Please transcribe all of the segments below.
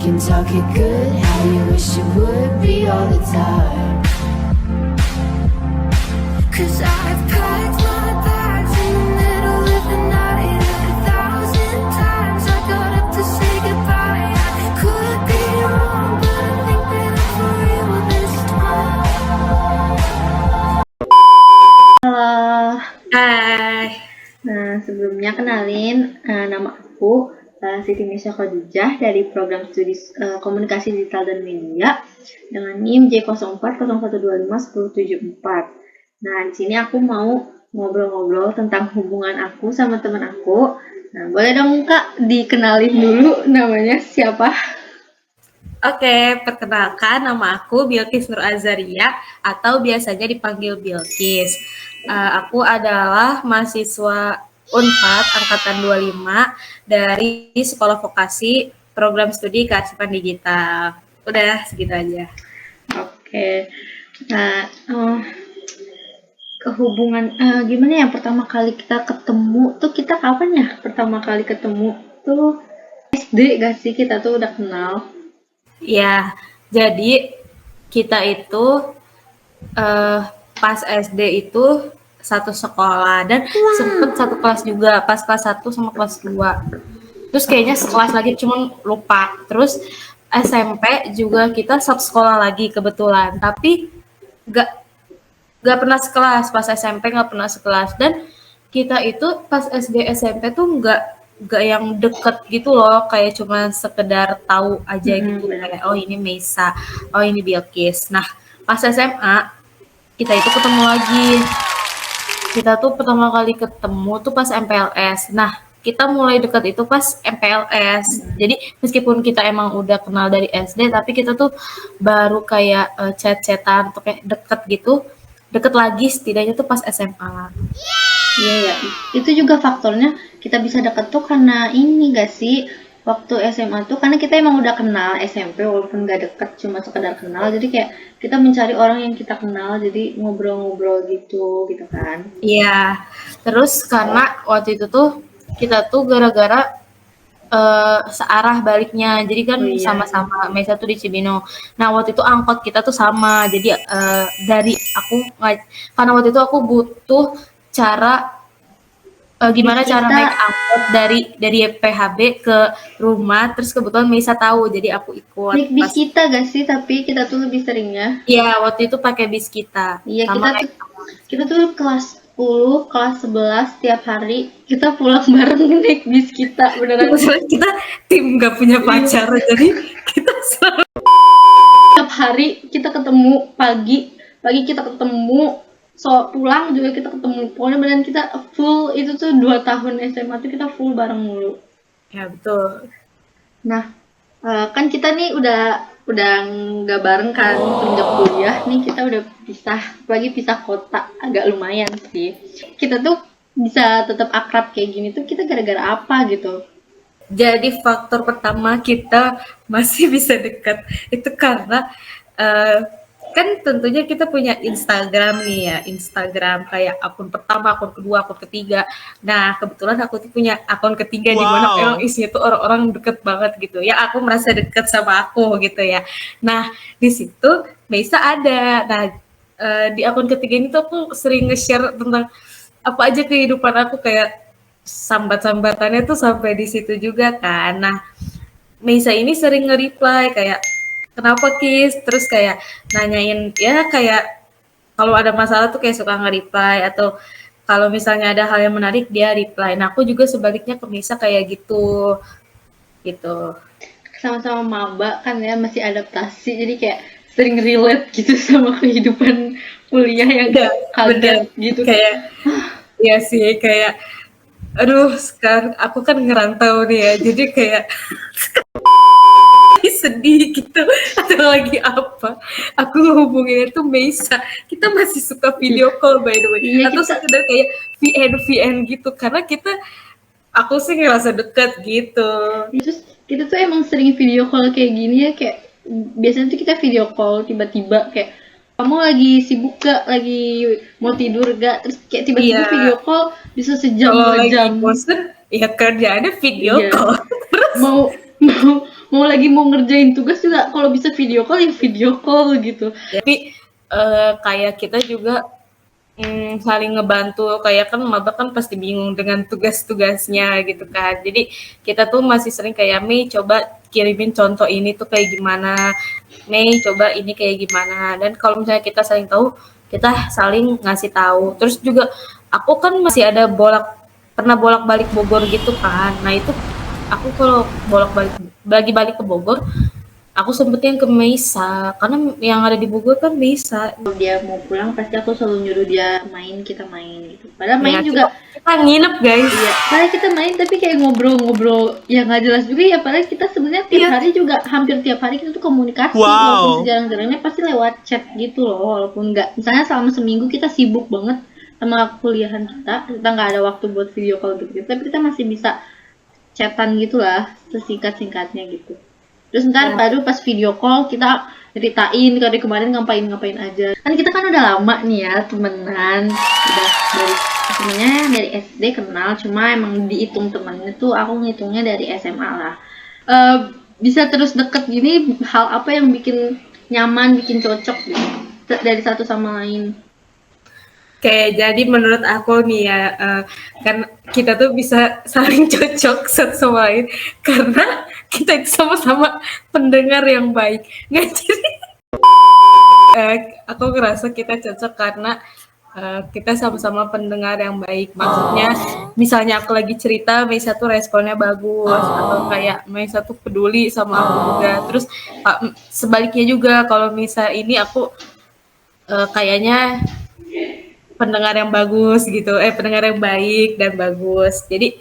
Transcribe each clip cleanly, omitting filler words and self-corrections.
can talk it good, how you wish it would be all the time. 'Cause I've packed my bags in the middle of the night, and 1,000 times I got up to say goodbye. I could be wrong, but I think that I'm for real this time. Halo, Hai, sebelumnya kenalin, nama aku Siti Nisha Khadijah dari program studi komunikasi digital dan media dengan NIM J0401251074. Nah, di sini aku mau ngobrol-ngobrol tentang hubungan aku sama teman aku. Nah, boleh dong Kak dikenalin dulu namanya siapa? oke, perkenalkan nama aku Bilqis Nur Azaria atau biasanya dipanggil Bilqis. Aku adalah mahasiswa Unpad Angkatan 25 dari Sekolah Vokasi Program Studi Kearsipan Digital. Udah segitu aja. Oke, nah kehubungan gimana ya pertama kali kita ketemu tuh kita kapan ya pertama kali ketemu tuh SD gak sih kita tuh udah kenal? Ya, jadi kita itu pas SD itu satu sekolah dan sempet satu kelas juga pas kelas 1 sama kelas 2. Terus kayaknya sekelas lagi cuman lupa. Terus SMP juga kita satu sekolah lagi kebetulan, tapi gak pernah sekelas. Pas SMP gak pernah sekelas, dan kita itu pas SD SMP tuh gak yang deket gitu loh, kayak cuma sekedar tahu aja gitu, kayak oh ini Meisa, oh ini Bilqis. Nah pas SMA kita itu ketemu lagi. Kita tuh pertama kali ketemu tuh pas MPLS. Nah, kita mulai dekat itu pas MPLS. Jadi meskipun kita emang udah kenal dari SD, tapi kita tuh baru kayak chat-chatan atau kayak deket gitu. Deket lagi setidaknya tuh pas SMA. Iya ya, itu juga faktornya kita bisa deket tuh karena ini gak sih waktu SMA tuh karena kita emang udah kenal SMP walaupun gak deket cuma sekedar kenal, jadi kayak kita mencari orang yang kita kenal jadi ngobrol-ngobrol gitu kan. Iya, terus karena waktu itu tuh kita tuh gara-gara searah baliknya, jadi kan sama-sama Meisa tuh di Cibinong. Nah waktu itu angkot kita tuh sama, jadi dari aku karena waktu itu aku butuh cara gimana cara naik angkot dari PHB ke rumah, terus kebetulan Meisa tahu, jadi aku ikut. Naik bis kita gak sih? Tapi kita tuh lebih seringnya. Iya, waktu itu pakai bis kita. Iya, kita tuh kelas 10, kelas 11 tiap hari kita pulang bareng naik bis kita, beneran. Kita tim gak punya pacar, jadi kita selalu tiap hari kita ketemu pagi kita ketemu, pulang juga kita ketemu. Pokoknya beneran kita full itu tuh 2 tahun SMA tuh kita full bareng mulu. Ya betul. Nah, kan kita nih udah nggak bareng kan semenjak kuliah nih, kita udah pisah kota, agak lumayan sih. Kita tuh bisa tetap akrab kayak gini tuh kita gara-gara apa gitu? Jadi faktor pertama kita masih bisa dekat itu karena kan tentunya kita punya Instagram nih ya, Instagram kayak akun pertama, akun kedua, akun ketiga. Nah kebetulan aku tuh punya akun ketiga di mana emang isinya tuh orang-orang deket banget gitu ya, aku merasa deket sama aku gitu ya. Nah di situ Meisa ada. Nah di akun ketiga ini tuh aku sering nge-share tentang apa aja kehidupan aku, kayak sambat-sambatannya tuh sampai di situ juga kan. Nah Meisa ini sering nge-reply kayak kenapa Kis, terus kayak nanyain ya, kayak kalau ada masalah tuh kayak suka nge-reply, atau kalau misalnya ada hal yang menarik dia reply. Nah aku juga sebaliknya ke Meisa kayak gitu. Sama-sama maba kan ya, masih adaptasi, jadi kayak sering relate gitu sama kehidupan kuliah yang kaget gitu. Kayak ya sih, kayak aduh sekarang aku kan ngerantau nih ya, jadi kayak sedih gitu atau lagi apa, aku ngehubunginnya tuh Meisa, kita masih suka video call by the way, atau sekedar kayak VN gitu, karena aku sih ngerasa deket gitu. Terus kita tuh emang sering video call kayak gini ya, kayak biasanya tuh kita video call tiba-tiba kayak kamu lagi sibuk gak, lagi mau tidur gak, terus kayak tiba-tiba video call bisa sejam 2 jam. Bosen ya kerjaannya video call. Terus mau ngerjain tugas juga kalau bisa video call ya video call gitu. Tapi kayak kita juga saling ngebantu, kayak kan maba kan pasti bingung dengan tugas-tugasnya gitu kan. Jadi kita tuh masih sering kayak, Mei coba kirimin contoh ini tuh kayak gimana, Mei coba ini kayak gimana. Dan kalau misalnya kita saling tahu, kita saling ngasih tahu. Terus juga aku kan masih ada pernah bolak-balik Bogor gitu kan. Nah itu aku kalau balik ke Bogor, aku sempetin ke Meisa karena yang ada di Bogor kan Meisa. Kalau dia mau pulang pasti aku selalu nyuruh dia main, kita main gitu. Padahal main Ya, juga kita nginep guys. iya, padahal kita main tapi kayak ngobrol-ngobrol ya nggak jelas juga ya. Padahal kita sebenarnya tiap Iya. hari juga hampir tiap hari kita tuh komunikasi, Wow. walaupun sejarang-jarangnya pasti lewat chat gitu loh. Walaupun nggak, misalnya selama seminggu kita sibuk banget sama kuliahan kita nggak ada waktu buat video call gitu, tapi kita masih bisa chatan gitulah, sesingkat-singkatnya gitu. Terus ntar baru pas video call kita ceritain dari kemarin ngapain aja. Kan kita kan udah lama nih ya temenan, udah sebenarnya dari SD kenal, cuma emang dihitung temannya tuh aku ngitungnya dari SMA lah. Bisa terus deket gini, hal apa yang bikin nyaman, bikin cocok gitu dari satu sama lain? Oke, jadi menurut aku nih ya, kan kita tuh bisa saling cocok satu sama lain karena kita itu sama-sama pendengar yang baik. Nggak jadi, aku ngerasa kita cocok karena kita sama-sama pendengar yang baik. Maksudnya, misalnya aku lagi cerita, Meisa tuh responnya bagus, atau kayak Meisa tuh peduli sama aku juga. Terus sebaliknya juga, kalau Meisa ini aku kayaknya pendengar yang bagus gitu, pendengar yang baik dan bagus. Jadi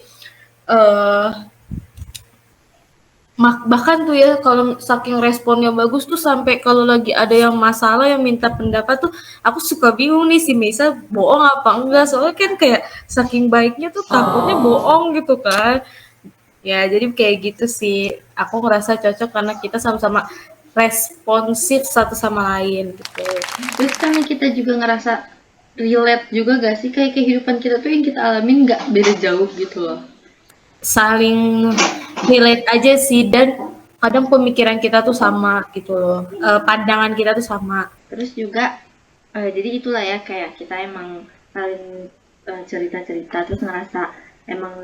bahkan tuh ya kalau saking responnya bagus tuh sampai kalau lagi ada yang masalah yang minta pendapat tuh aku suka bingung nih si Meisa bohong apa enggak, soalnya kan kayak saking baiknya tuh takutnya bohong gitu kan. Ya jadi kayak gitu sih, aku ngerasa cocok karena kita sama-sama responsif satu sama lain gitu. Terus kan kita juga ngerasa relate juga gak sih, kayak kehidupan kita tuh yang kita alamin nggak beda jauh gitu loh. Saling relate aja sih, dan kadang pemikiran kita tuh sama gitu loh, pandangan kita tuh sama. Terus juga jadi itulah ya, kayak kita emang saling cerita-cerita, terus ngerasa emang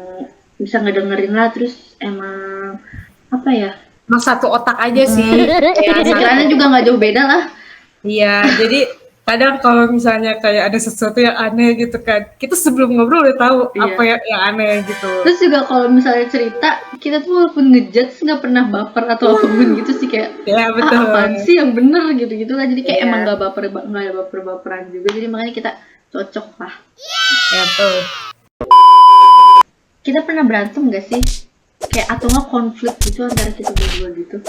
bisa ngedengerin lah, terus emang apa ya, Emang satu otak aja sih. Ya, pikirannya juga nggak jauh beda lah. iya, jadi kadang kalau misalnya kayak ada sesuatu yang aneh gitu kan, kita sebelum ngobrol udah tahu Iya. apa yang aneh gitu. Terus juga kalau misalnya cerita, kita tuh walaupun ngejudge nggak pernah baper atau apapun gitu sih, kayak Ya betul. apaan sih yang bener gitu lah. Jadi kayak Iya. emang nggak ada baperan juga, jadi makanya kita cocok lah. Ya betul. Kita pernah berantem gak sih? Kayak atau nggak konflik gitu antara kita berdua gitu?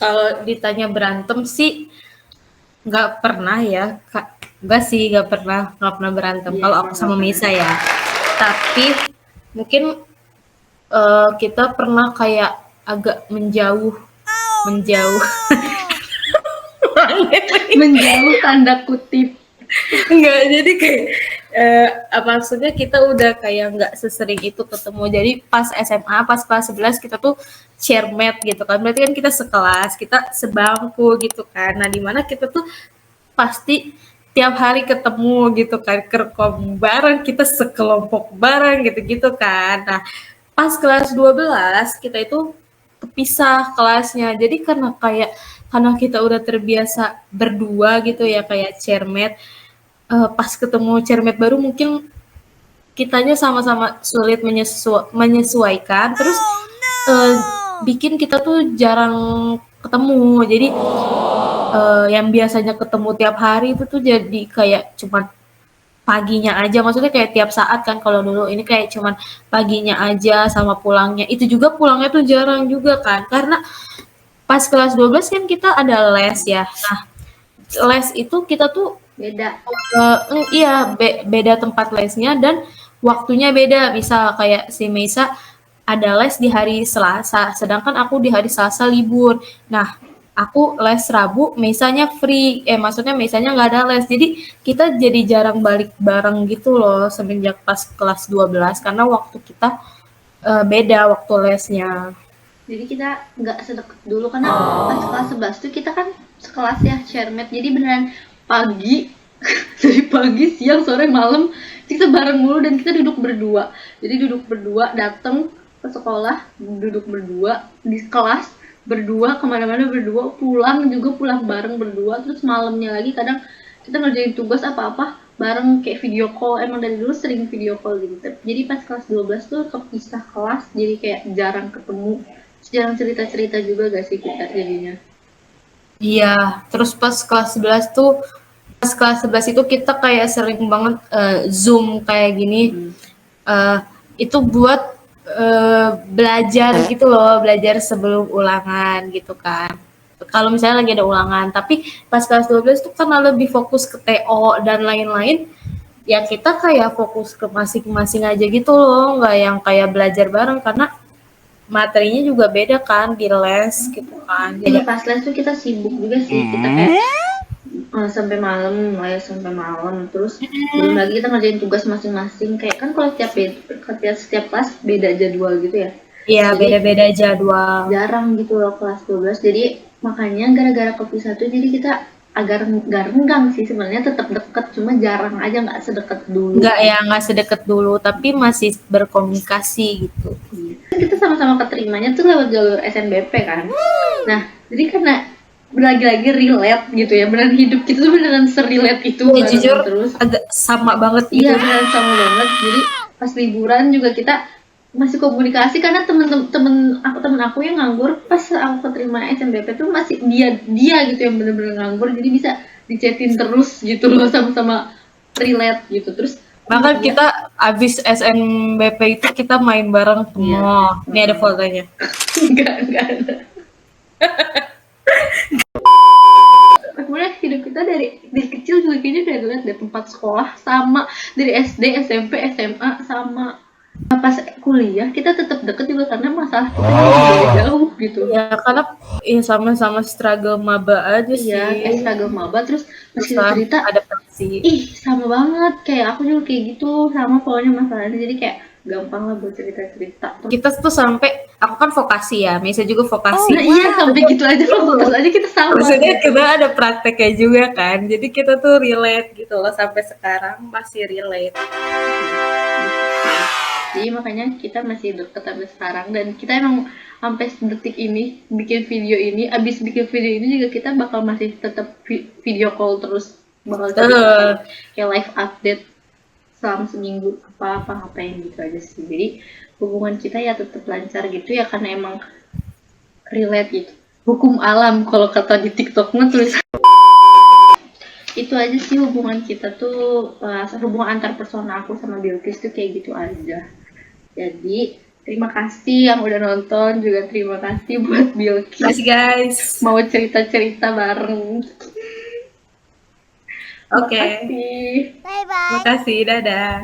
Kalau ditanya berantem sih nggak pernah ya, Kak. Nggak pernah berantem. Iya, Kalau aku sama Misa ya. Tapi mungkin kita pernah kayak agak menjauh. Menjauh tanda kutip. Enggak, jadi kayak maksudnya kita udah kayak nggak sesering itu ketemu. Jadi pas SMA, pas kelas 11 kita tuh share mat gitu kan. Berarti kan kita sekelas, kita sebangku gitu kan. Nah, di mana kita tuh pasti tiap hari ketemu gitu kan, kerkom bareng, kita sekelompok bareng gitu-gitu kan. Nah, pas kelas 12 kita itu kepisah kelasnya. Jadi karena kita udah terbiasa berdua gitu ya, kayak chairmate, pas ketemu chairmate baru mungkin kitanya sama-sama sulit menyesuaikan, terus bikin kita tuh jarang ketemu. Jadi yang biasanya ketemu tiap hari itu tuh jadi kayak cuma paginya aja, maksudnya kayak tiap saat kan. Kalau dulu ini kayak cuman paginya aja sama pulangnya. Itu juga pulangnya tuh jarang juga kan, karena pas kelas 12 kan kita ada les ya. Nah, les itu kita tuh Beda. beda tempat lesnya dan waktunya beda. Misal kayak si Meisa ada les di hari Selasa, sedangkan aku di hari Selasa libur. Nah, aku les Rabu, Meisanya free. Maksudnya Meisanya nggak ada les. Jadi kita jadi jarang balik bareng gitu loh semenjak pas kelas 12 karena waktu kita beda waktu lesnya. Jadi kita nggak sedekat dulu karena pas kelas 11 tuh kita kan sekelas ya sharemat. Jadi beneran pagi dari pagi, siang, sore, malam kita bareng mulu dan kita duduk berdua. Jadi duduk berdua, datang ke sekolah, duduk berdua di kelas, berdua kemana-mana berdua, pulang juga pulang bareng berdua. Terus malamnya lagi kadang kita ngerjain tugas apa-apa bareng kayak video call. Emang dari dulu sering video call gitu. Jadi pas kelas 12 tuh kepisah kelas, jadi kayak jarang ketemu, jarang cerita-cerita juga gak sih kita jadinya. Iya, terus pas kelas 11 itu kita kayak sering banget Zoom kayak gini. Eh, itu buat belajar gitu loh, belajar sebelum ulangan gitu kan. Kalau misalnya lagi ada ulangan, tapi pas kelas 12 itu karena lebih fokus ke TO dan lain-lain, ya kita kayak fokus ke masing-masing aja gitu loh, nggak yang kayak belajar bareng karena materinya juga beda kan di les gitu kan. Jadi Jadi pas les tuh kita sibuk juga sih, kita kayak sampai malam, les sampai malam. Terus belum lagi kita ngerjain tugas masing-masing. Kayak kan kalau setiap kelas beda jadwal gitu ya. ya Jadi beda-beda jadwal. jarang gitu loh kelas 12. Jadi makanya gara-gara kepisah tuh jadi kita agak renggang sih sebenarnya, tetap deket cuma jarang aja, nggak sedekat dulu. Nggak sedekat dulu, tapi masih berkomunikasi gitu. Kita sama-sama keterimanya tuh lewat jalur SNBP kan. Nah, jadi karena lagi-lagi relate gitu ya, beneran hidup kita tuh beneran serelate itu Ya bareng jujur terus. agak sama banget gitu. Iya, beneran sama banget. Jadi pas liburan juga kita masih komunikasi karena temen aku yang nganggur pas aku keterima SNBP tuh masih dia gitu yang bener-bener nganggur, jadi bisa dichatin terus gitu loh, sama-sama relate gitu. Terus Bahkan kita abis SNBP itu kita main bareng ke Iya. mall. Ini ada fotonya. enggak ada. Kemudian hidup kita dari kecil juga kayaknya udah lihat deh, tempat sekolah sama, dari SD, SMP, SMA sama. Nah, pas kuliah kita tetap deket juga karena masalah kita beda jauh gitu. Ya karena ya sama-sama struggle maba aja sih. Iya, struggle maba, terus pas kita Susah cerita, adaptasi. ih sama banget, kayak aku juga kayak gitu, sama pokoknya masalahnya. Jadi kayak gampang lah buat cerita-cerita. Kita tuh sampai, aku kan vokasi ya, Misa juga vokasi. Nah iya, sampai gitu aja, fokus aja kita sama. Maksudnya kita ada prakteknya juga kan, jadi kita tuh relate gitu loh, sampai sekarang masih relate. Jadi makanya kita masih deket sampai sekarang, dan kita emang sampai detik ini bikin video ini, abis bikin video ini juga kita bakal masih tetap video call terus, bakal cerita kayak live update selama seminggu apa ngapain gitu aja sih. Jadi hubungan kita ya tetap lancar gitu ya, karena emang relate gitu, hukum alam kalau kata di TikTok mah tulis. Itu aja sih hubungan kita tuh, hubungan antar personal aku sama Bilkis tuh kayak gitu aja. Jadi terima kasih yang udah nonton, juga terima kasih buat Bilkis Kasih guys. mau cerita-cerita bareng. Oke. Makasih. Makasih, dadah.